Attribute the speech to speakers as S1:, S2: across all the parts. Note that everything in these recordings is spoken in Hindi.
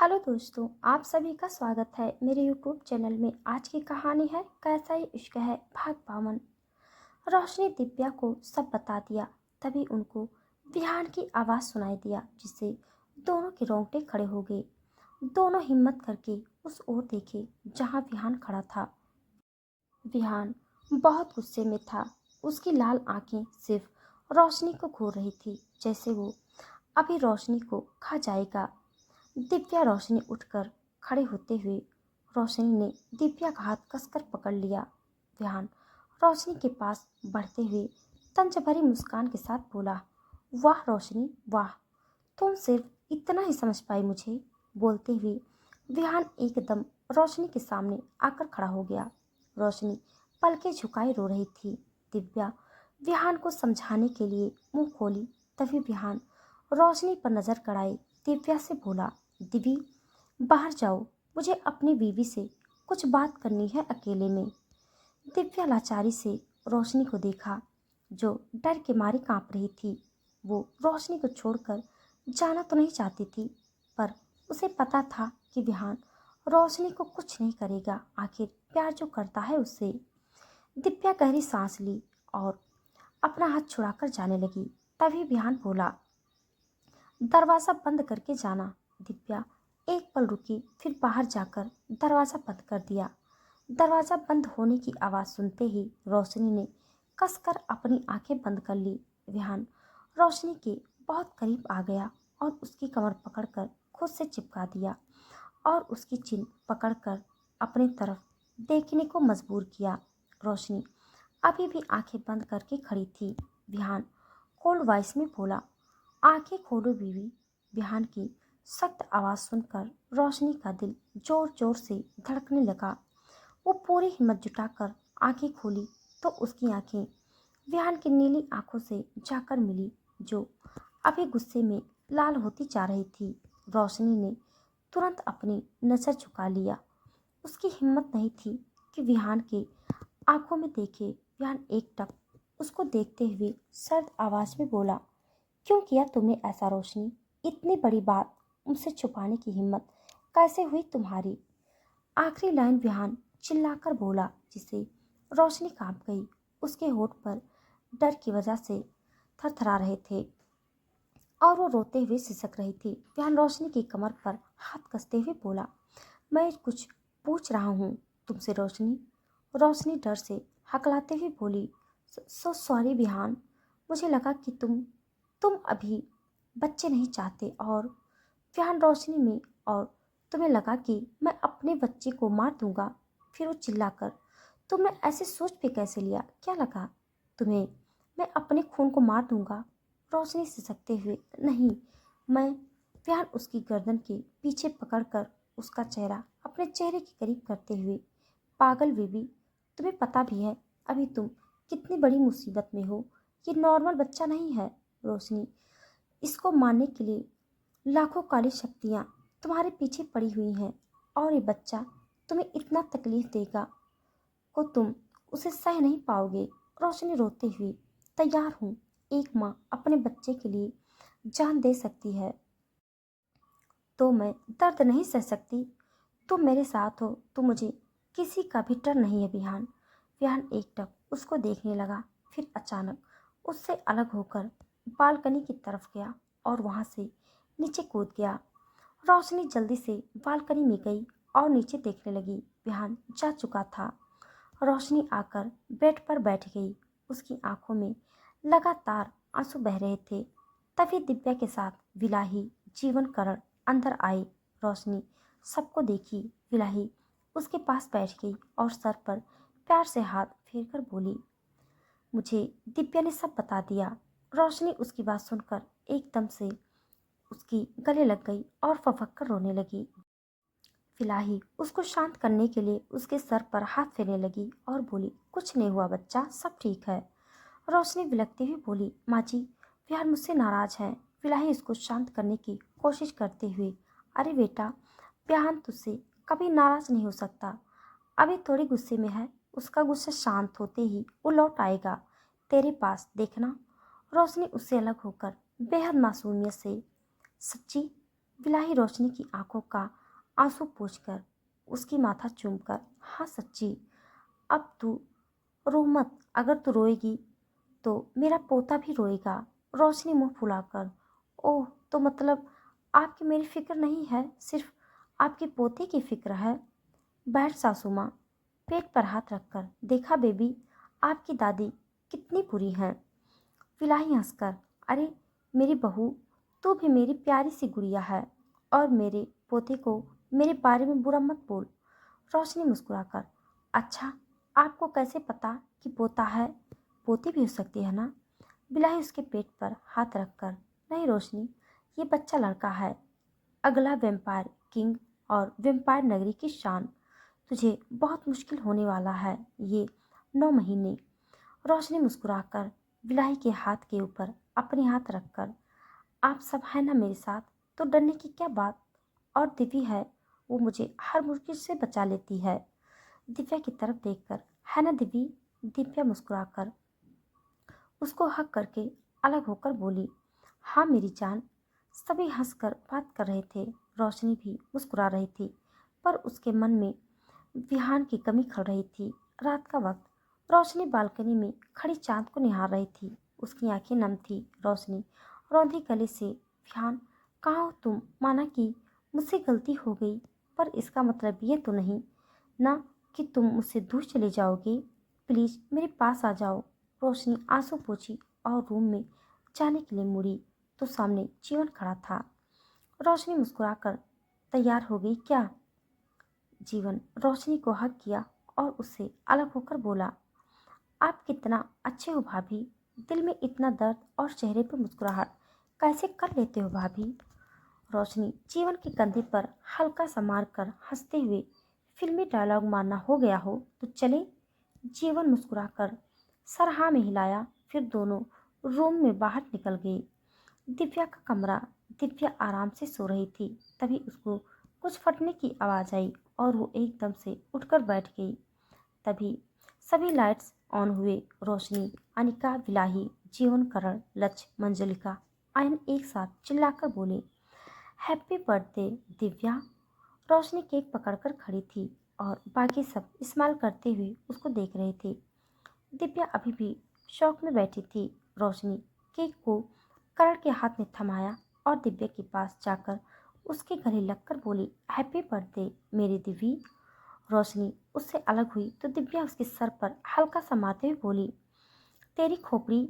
S1: हेलो दोस्तों, आप सभी का स्वागत है मेरे यूट्यूब चैनल में। आज की कहानी है कैसा ये इश्क है भाग 52। रोशनी दिव्या को सब बता दिया। तभी उनको विहान की आवाज़ सुनाई दिया, जिससे दोनों के रोंगटे खड़े हो गए। दोनों हिम्मत करके उस ओर देखे जहाँ विहान खड़ा था। विहान बहुत गुस्से में था। उसकी लाल आंखें सिर्फ रोशनी को घूर रही थी, जैसे वो अभी रोशनी को खा जाएगा। दिव्या रोशनी उठकर खड़े होते हुए रोशनी ने दिव्या का हाथ कसकर पकड़ लिया। विहान रोशनी के पास बढ़ते हुए तंज भरी मुस्कान के साथ बोला, वाह रोशनी वाह, तुम सिर्फ इतना ही समझ पाई मुझे। बोलते हुए विहान एकदम रोशनी के सामने आकर खड़ा हो गया। रोशनी पलके झुकाए रो रही थी। दिव्या विहान को समझाने के लिए मुंह खोली। तभी विहान रोशनी पर नजर गड़ाए दिव्या से बोला, दीदी बाहर जाओ, मुझे अपनी बीवी से कुछ बात करनी है अकेले में। दिव्या लाचारी से रोशनी को देखा, जो डर के मारे कांप रही थी। वो रोशनी को छोड़कर जाना तो नहीं चाहती थी, पर उसे पता था कि विहान रोशनी को कुछ नहीं करेगा। आखिर प्यार जो करता है उससे। दिव्या गहरी सांस ली और अपना हाथ छुड़ाकर जाने लगी। तभी विहान बोला, दरवाज़ा बंद करके जाना। दिव्या एक पल रुकी, फिर बाहर जाकर दरवाज़ा बंद कर दिया। दरवाज़ा बंद होने की आवाज़ सुनते ही रोशनी ने कसकर अपनी आंखें बंद कर ली। विहान रोशनी के बहुत करीब आ गया और उसकी कमर पकड़कर खुद से चिपका दिया और उसकी चिन पकड़कर अपनी तरफ देखने को मजबूर किया। रोशनी अभी भी आंखें बंद करके खड़ी थी। विहान कोल्ड वॉइस में बोला, आंखें खोलो बीवी। विहान की सख्त आवाज़ सुनकर रोशनी का दिल जोर जोर से धड़कने लगा। वो पूरी हिम्मत जुटाकर आंखें खोली तो उसकी आंखें विहान की नीली आंखों से जाकर मिली, जो अभी गुस्से में लाल होती जा रही थी। रोशनी ने तुरंत अपनी नज़र झुका लिया। उसकी हिम्मत नहीं थी कि विहान के आंखों में देखे। विहान एकटक उसको देखते हुए सर्द आवाज़ में बोला, क्यों किया तुमने ऐसा रोशनी? इतनी बड़ी बात मुझसे छुपाने की हिम्मत कैसे हुई तुम्हारी? आखिरी लाइन विहान चिल्लाकर बोला, जिसे रोशनी कांप गई। उसके होठ पर डर की वजह से थरथरा रहे थे और वो रोते हुए सिसक रही थी। विहान रोशनी की कमर पर हाथ कसते हुए बोला, मैं कुछ पूछ रहा हूँ तुमसे रोशनी। रोशनी डर से हकलाते हुए बोली, सो सॉरी विहान, मुझे लगा कि तुम अभी बच्चे नहीं चाहते। और विहान रोशनी में, और तुम्हें लगा कि मैं अपने बच्चे को मार दूंगा। फिर वो चिल्लाकर, तुमने ऐसे सोच पे कैसे लिया? क्या लगा तुम्हें मैं अपने खून को मार दूंगा? रोशनी सिसकते हुए, नहीं मैं। विहान उसकी गर्दन के पीछे पकड़कर उसका चेहरा अपने चेहरे के करीब करते हुए, पागल बीबी, तुम्हें पता भी है अभी तुम कितनी बड़ी मुसीबत में हो। ये नॉर्मल बच्चा नहीं है रोशनी। इसको मारने के लिए लाखों काली शक्तियाँ तुम्हारे पीछे पड़ी हुई हैं, और ये बच्चा तुम्हें इतना तकलीफ देगा को तुम उसे सह नहीं पाओगे। रोशनी रोते हुए, तैयार हूँ, एक माँ अपने बच्चे के लिए जान दे सकती है तो मैं दर्द नहीं सह सकती? तुम मेरे साथ हो तो मुझे किसी का भी डर नहीं है विहान। विहान एकटक उसको देखने लगा, फिर अचानक उससे अलग होकर बालकनी की तरफ गया और वहां से नीचे कूद गया। रोशनी जल्दी से बालकनी में गई और नीचे देखने लगी। विहान जा चुका था। रोशनी आकर बेड पर बैठ गई। उसकी आंखों में लगातार आंसू बह रहे थे। तभी दिव्या के साथ विलाही जीवन करण अंदर आई। रोशनी सबको देखी। विलाही उसके पास बैठ गई और सर पर प्यार से हाथ फेरकर बोली, मुझे दिव्या ने सब बता दिया। रोशनी उसकी बात सुनकर एकदम से उसकी गले लग गई और फफक कर रोने लगी। फिलाही उसको शांत करने के लिए उसके सर पर हाथ फेरने लगी और बोली, कुछ नहीं हुआ बच्चा, सब ठीक है। रोशनी बिलखती हुई बोली, माँ जी विहान मुझसे नाराज है। फिलाही उसको शांत करने की कोशिश करते हुए, अरे बेटा, विहान तुझसे कभी नाराज नहीं हो सकता। अभी थोड़ी गुस्से में है, उसका गुस्सा शांत होते ही वो लौट आएगा तेरे पास, देखना। रोशनी उससे अलग होकर बेहद मासूमियत से, सच्ची? बिलाही रोशनी की आंखों का आंसू पोंछकर उसकी माथा चूमकर, हाँ सच्ची, अब तू रो मत। अगर तू रोएगी तो मेरा पोता भी रोएगा। रोशनी मुंह फुलाकर, ओह, तो मतलब आपकी मेरी फिक्र नहीं है, सिर्फ आपके पोते की फिक्र है। बैठ सासू माँ, पेट पर हाथ रखकर। देखा बेबी, आपकी दादी कितनी बुरी है। विलाही हंसकर, अरे मेरी बहू, तू भी मेरी प्यारी सी गुड़िया है, और मेरे पोते को मेरे बारे में बुरा मत बोल। रोशनी मुस्कुराकर, अच्छा, आपको कैसे पता कि पोता है? पोती भी हो सकती है ना? बिलाही उसके पेट पर हाथ रखकर, नहीं रोशनी, ये बच्चा लड़का है, अगला वेम्पायर किंग और वेम्पायर नगरी की शान। तुझे बहुत मुश्किल होने वाला है ये 9 महीने। रोशनी मुस्कुराकर बिलाही के हाथ के ऊपर अपने हाथ रखकर, आप सब है ना मेरे साथ, तो डरने की क्या बात। और दिव्य है, वो मुझे हर मुश्किल से बचा लेती है। दिव्या की तरफ देखकर, है ना दिव्य? दिव्या मुस्कुराकर उसको हक करके अलग होकर बोली, हाँ मेरी जान। सभी हंसकर बात कर रहे थे, रोशनी भी मुस्कुरा रही थी, पर उसके मन में विहान की कमी खल रही थी। रात का वक्त रोशनी बालकनी में खड़ी चांद को निहार रही थी। उसकी आंखें नम थी। रोशनी रौंदी गले से, विहान, कहाँ हो तुम? माना कि मुझसे गलती हो गई, पर इसका मतलब ये तो नहीं ना कि तुम मुझसे दूर चले जाओगे। प्लीज मेरे पास आ जाओ। रोशनी आंसू पोंछी और रूम में जाने के लिए मुड़ी तो सामने जीवन खड़ा था। रोशनी मुस्कुराकर, तैयार हो गई क्या? जीवन रोशनी को हक किया और उससे अलग होकर बोला, आप कितना अच्छे हो भाभी। दिल में इतना दर्द और चेहरे पर मुस्कुराहट कैसे कर लेते हो भाभी? रोशनी जीवन के कंधे पर हल्का सा मार कर हंसते हुए, फिल्मी डायलॉग मारना हो गया हो तो चले। जीवन मुस्कुराकर सर हाँ में हिलाया, फिर दोनों रूम में बाहर निकल गए। दिव्या का कमरा। दिव्या आराम से सो रही थी, तभी उसको कुछ फटने की आवाज़ आई और वो एकदम से उठकर बैठ गई। तभी सभी लाइट्स ऑन हुए। रोशनी, अनिका, विलाही, जीवन, करण, लक्ष्य, मंजलिका, आयन एक साथ चिल्लाकर बोले, हैप्पी बर्थडे दिव्या। रोशनी केक पकड़कर खड़ी थी और बाकी सब स्माइल करते हुए उसको देख रहे थे। दिव्या अभी भी शौक में बैठी थी। रोशनी केक को करण के हाथ में थमाया और दिव्या के पास जाकर उसके गले लगकर बोली, हैप्पी बर्थडे मेरी दिव्य। रोशनी उससे अलग हुई तो दिव्या उसके सर पर हल्का सा मारते हुए बोली, तेरी खोपड़ी,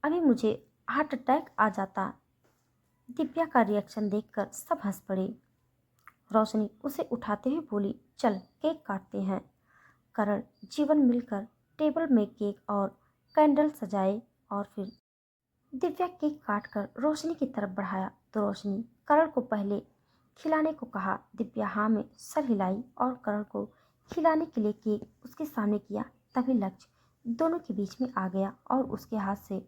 S1: अभी मुझे हार्ट अटैक आ जाता। दिव्या का रिएक्शन देखकर सब हंस पड़े। रोशनी उसे उठाते हुए बोली, चल केक काटते हैं। करण, जीवन मिलकर टेबल में केक और कैंडल सजाए और फिर दिव्या केक काटकर रोशनी की तरफ बढ़ाया तो रोशनी करण को पहले खिलाने को कहा। दिव्या हाँ में सर हिलाई और करण को खिलाने के लिए केक उसके सामने किया। तभी लक्ष्य दोनों के बीच में आ गया और उसके हाथ से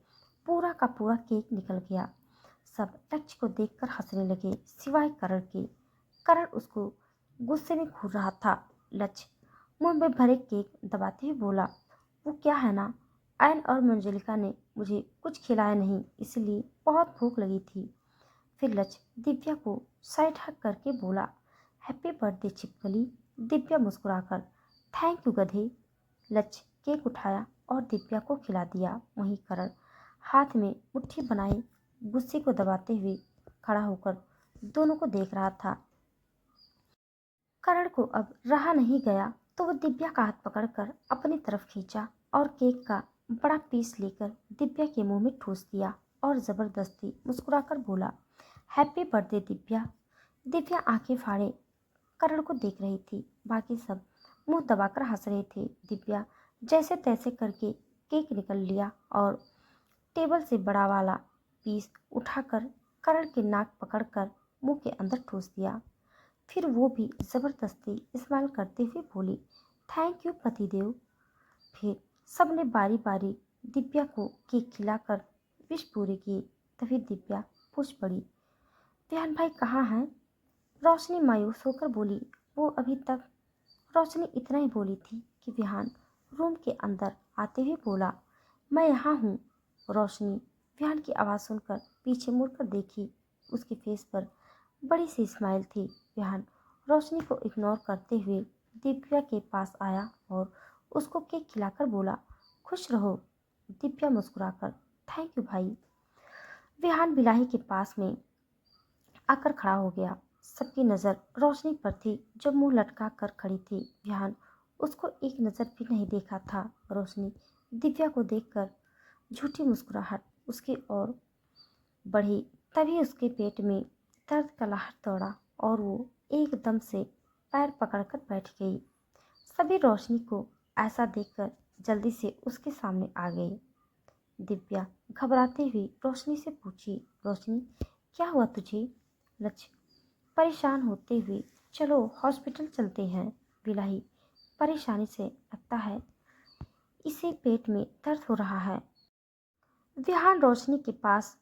S1: पूरा का पूरा केक निकल गया। सब लक्ष्य को देखकर हंसने लगे, सिवाय करण के। करण उसको गुस्से में घूर रहा था। लक्ष्य मुंह में भरे केक दबाते हुए बोला, वो क्या है ना, आयन और मंजलिका ने मुझे कुछ खिलाया नहीं, इसलिए बहुत भूख लगी थी। फिर लक्ष्य दिव्या को साइड हक करके बोला, हैप्पी बर्थडे छिपकली। दिव्या मुस्कुराकर, थैंक यू गधे। लक्ष्य केक उठाया और दिव्या को खिला दिया। वहीं करण हाथ में मुट्ठी बनाए गुस्से को दबाते हुए खड़ा होकर दोनों को देख रहा था। करण को अब रहा नहीं गया तो वो दिव्या का हाथ पकड़कर अपनी तरफ खींचा और केक का बड़ा पीस लेकर दिव्या के मुंह में ठूस दिया और जबरदस्ती मुस्कुराकर बोला, हैप्पी बर्थडे दिव्या। दिव्या आंखें फाड़े करण को देख रही थी। बाकी सब मुंह दबाकर हंस रहे थे। दिव्या जैसे तैसे करके केक निकल लिया और टेबल से बड़ा वाला पीस उठाकर करण के नाक पकड़कर मुंह के अंदर ठूस दिया। फिर वो भी जबरदस्ती स्माइल करते हुए बोली, थैंक यू पतिदेव। फिर सबने बारी बारी दिव्या को केक खिलाकर विश पूरे किए। तभी दिव्या पूछ पड़ी, विहान भाई कहाँ हैं? रोशनी मायूस होकर बोली, वो अभी तक। रोशनी इतना ही बोली थी कि विहान रूम के अंदर आते हुए बोला, मैं यहाँ हूँ। रोशनी विहान की आवाज़ सुनकर पीछे मुड़कर देखी। उसके फेस पर बड़ी सी स्माइल थी। विहान रोशनी को इग्नोर करते हुए दिव्या के पास आया और उसको केक खिलाकर बोला, खुश रहो। दिव्या मुस्कुराकर, थैंक यू भाई। विहान बिलाही के पास में आकर खड़ा हो गया। सबकी नज़र रोशनी पर थी जो मुंह लटका कर खड़ी थी। विहान उसको एक नज़र भी नहीं देखा था। रोशनी दिव्या को देखकर झूठी मुस्कुराहट उसकी ओर बढ़ी। तभी उसके पेट में दर्द का लहर दौड़ा और वो एकदम से पैर पकड़कर बैठ गई। सभी रोशनी को ऐसा देखकर जल्दी से उसके सामने आ गई। दिव्या घबराती हुई रोशनी से पूछी, रोशनी क्या हुआ तुझे? लक्ष्य परेशान होते हुए, चलो हॉस्पिटल चलते हैं। बिलाही परेशानी से, लगता है इसे पेट में दर्द हो रहा है। विहान रोशनी के पास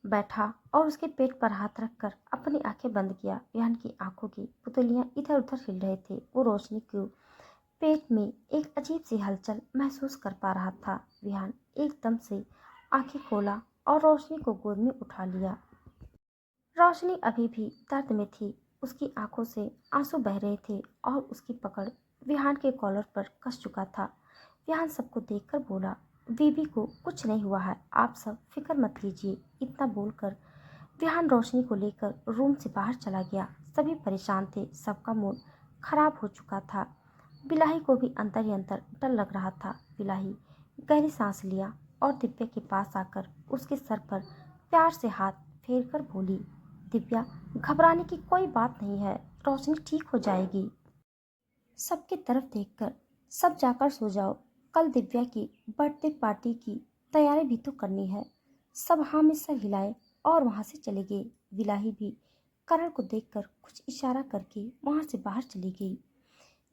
S1: बैठा और उसके पेट पर हाथ रखकर अपनी आंखें बंद किया। विहान की आंखों की पुतलियां इधर उधर हिल रहे थे। वो रोशनी को पेट में एक अजीब सी हलचल महसूस कर पा रहा था। विहान एकदम से आंखें खोला और रोशनी को गोद में उठा लिया। रोशनी अभी भी दर्द में थी। उसकी आंखों से आंसू बह रहे थे और उसकी पकड़ विहान के कॉलर पर कस चुका था। विहान सबको देखकर बोला, बीबी को कुछ नहीं हुआ है, आप सब फिक्र मत कीजिए। इतना बोलकर विहान रोशनी को लेकर रूम से बाहर चला गया। सभी परेशान थे, सबका मूड खराब हो चुका था। बिलाही को भी अंदर ही अंदर डर लग रहा था। बिलाही गहरी सांस लिया और दिव्या के पास आकर उसके सर पर प्यार से हाथ फेर कर बोली, दिव्या घबराने की कोई बात नहीं है, रोशनी ठीक हो जाएगी। सबकी तरफ देखकर सब जाकर सो जाओ, कल दिव्या की बर्थडे पार्टी की तैयारी भी तो करनी है। सब हाँ में सर हिलाए और वहां से चले गए। बिलाही भी करण को देखकर कुछ इशारा करके वहां से बाहर चली गई।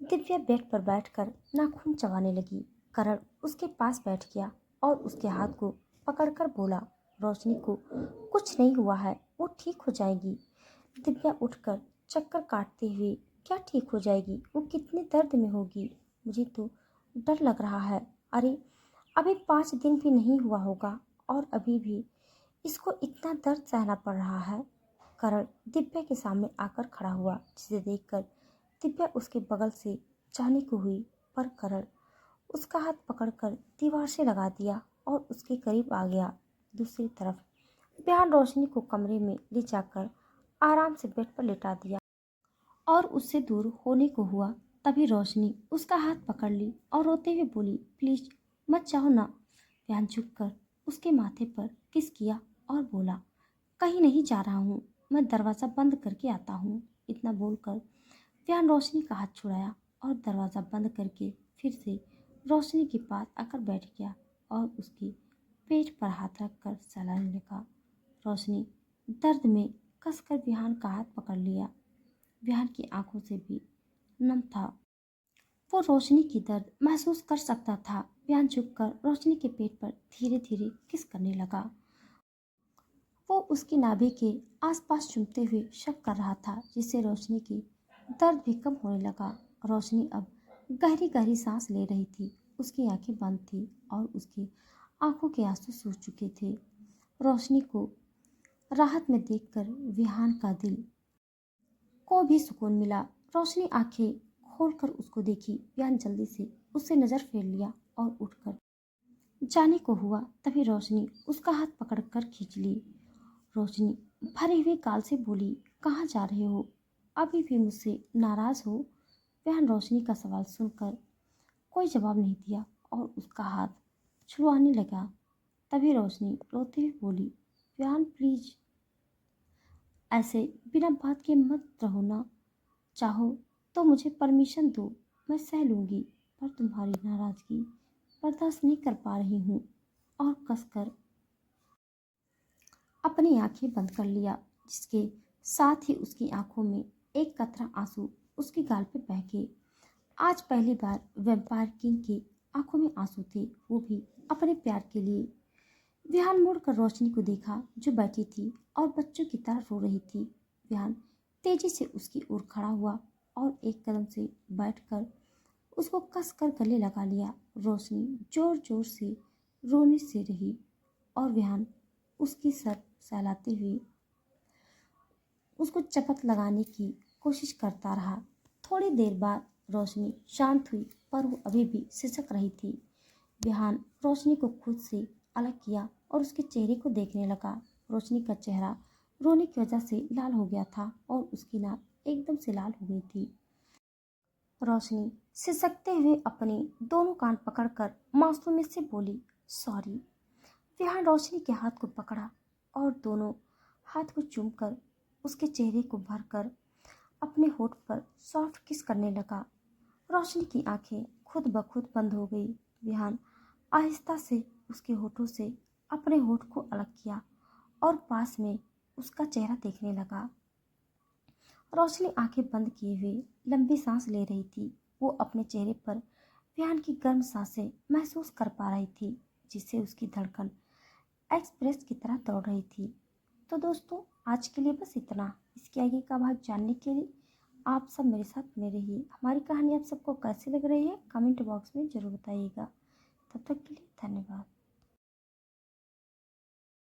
S1: दिव्या बेड पर बैठकर नाखून चबाने लगी। करण उसके पास बैठ गया और उसके हाथ को पकड़कर बोला, रोशनी को कुछ नहीं हुआ है, वो ठीक हो जाएगी। दिव्या उठकर चक्कर काटते हुए, क्या ठीक हो जाएगी? वो कितने दर्द में होगी, मुझे तो डर लग रहा है। अरे अभी 5 दिन भी नहीं हुआ होगा और अभी भी इसको इतना दर्द सहना पड़ रहा है। करण दिव्या के सामने आकर खड़ा हुआ, जिसे देखकर दिव्या उसके बगल से जाने को हुई, पर करण उसका हाथ पकड़कर दीवार से लगा दिया और उसके करीब आ गया। दूसरी तरफ विहान रोशनी को कमरे में ले जाकर आराम से बेड पर लेटा दिया और उससे दूर होने को हुआ। तभी रोशनी उसका हाथ पकड़ ली और रोते हुए बोली, प्लीज मत जाओ ना। विहान झुककर उसके माथे पर किस किया और बोला, कहीं नहीं जा रहा हूँ, मैं दरवाज़ा बंद करके आता हूँ। इतना बोलकर विहान रोशनी का हाथ छुड़ाया और दरवाज़ा बंद करके फिर से रोशनी के पास आकर बैठ गया और उसके पेट पर हाथ रखकर सहलाने लगा। रोशनी दर्द में कसकर विहान का हाथ पकड़ लिया। विहान की आंखों से भी नम था। वो रोशनी की दर्द महसूस कर सकता था। विहान झुककर रोशनी के पेट पर धीरे धीरे किस करने लगा। वो उसकी नाभि के आसपास चूमते हुए शक कर रहा था, जिससे रोशनी की दर्द भी कम होने लगा। रोशनी अब गहरी गहरी सांस ले रही थी। उसकी आंखें बंद थी और उसकी आंखों के आंसू सूख चुके थे। रोशनी को राहत में देखकर विहान का दिल को भी सुकून मिला। रोशनी आंखें खोलकर उसको देखी। विहान जल्दी से उससे नजर फेर लिया और उठकर जाने को हुआ। तभी रोशनी उसका हाथ पकड़कर खींच ली। रोशनी भरे हुए गाल से बोली, कहाँ जा रहे हो? अभी भी मुझसे नाराज हो? विहान रोशनी का सवाल सुनकर कोई जवाब नहीं दिया और उसका हाथ छुड़वाने लगा। तभी रोशनी रोते हुए बोली, विहान प्लीज ऐसे बिना बात के मत रहो ना। चाहो तो मुझे परमिशन दो, मैं सह लूंगी, पर तुम्हारी नाराजगी बर्दाश्त नहीं कर पा रही हूँ। और कसकर अपनी आंखें बंद कर लिया, जिसके साथ ही उसकी आंखों में एक कतरा आंसू उसके गाल पे बह गए। आज पहली बार वैम्पायर किंग की आंखों में आंसू थे, वो भी अपने प्यार के लिए। विहान मुड़कर रोशनी को देखा जो बैठी थी और बच्चों की तरह रो रही थी। विहान तेजी से उसकी ओर खड़ा हुआ और एक कदम से बैठकर उसको कस कर गले लगा लिया। रोशनी जोर जोर से रोने से रही और विहान उसकी सर सहलाते हुए उसको चपत लगाने की कोशिश करता रहा। थोड़ी देर बाद रोशनी शांत हुई, पर वो अभी भी सिसक रही थी। विहान रोशनी को खुद से अलग किया और उसके चेहरे को देखने लगा। रोशनी का चेहरा रोने की वजह से लाल हो गया था और उसकी नाक एकदम से लाल हो गई थी। रोशनी सिसकते हुए अपने दोनों कान पकड़कर मासूमियत से बोली, सॉरी। विहान रोशनी के हाथ को पकड़ा और दोनों हाथ को चूमकर उसके चेहरे को भरकर अपने होठ पर सॉफ्ट किस करने लगा। रोशनी की आंखें खुद ब खुद बंद हो गई। विहान आहिस्ता से उसके होठों से अपने होठ को अलग किया और पास में उसका चेहरा देखने लगा। रोशनी आंखें बंद किए हुए लंबी सांस ले रही थी। वो अपने चेहरे पर विहान की गर्म सांसें महसूस कर पा रही थी, जिससे उसकी धड़कन एक्सप्रेस की तरह दौड़ रही थी। तो दोस्तों, आज के लिए बस इतना। इसके आगे का भाग जानने के लिए आप सब मेरे साथ बने रहिए। हमारी कहानी आप सबको कैसी लग रही है कमेंट बॉक्स में ज़रूर बताइएगा। तब तक के लिए धन्यवाद।